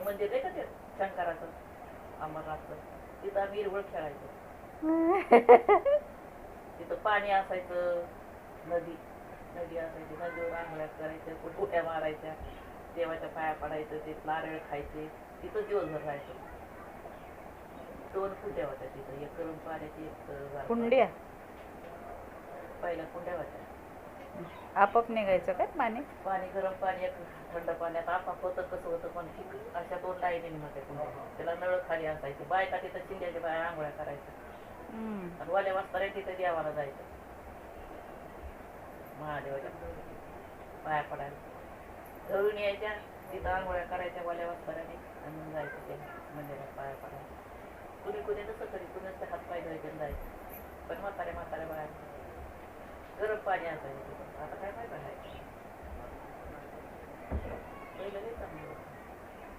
मंदिर आहे का ते शंकराचं अमरनाथचं, तिथं आम्ही हिरवळ खेळायचो. तिथं पाणी असायचं, नदी नदी असायची, नदीवर आंघोळ्या करायच्या, उड्या मारायच्या, देवाच्या पाया पडायचं, ते नारळ खायचे, तिथं दिवसभर राहायचं. 2 कुंड्या होत्या तिथं, एक गरम पाण्याची, एक कुंड्या पहिल्या कुंड्या होत्या. आपाप निघायचं काय पाणी? पाणी गरम पाणी, एक थंड पाण्यात आपाप होतं कसं होतं, पण अशा 2 लाईनीने होत्या कुंड्या. त्याला नळ खाली असायचे, बायका तिथं शिंद्याच्या बाया आंघोळ्या करायच्या, आणि वाल्या वाजता तिथं देवाला जायचं, महादेवाच्या पाया पडायला. धरून यायच्या, तिथं आंघोळ्या करायच्या वाल्या वाजताने, आणि जायचं ते मंदिरात पाया पडायला. कुणी तसं तरी कुणीच हात पाय धुवायचे जायचं, पण म्हाताऱ्या बाया गरम पाणी असायचं तिथं. आता काय पाहिजे पहिलं नाही चांगलं.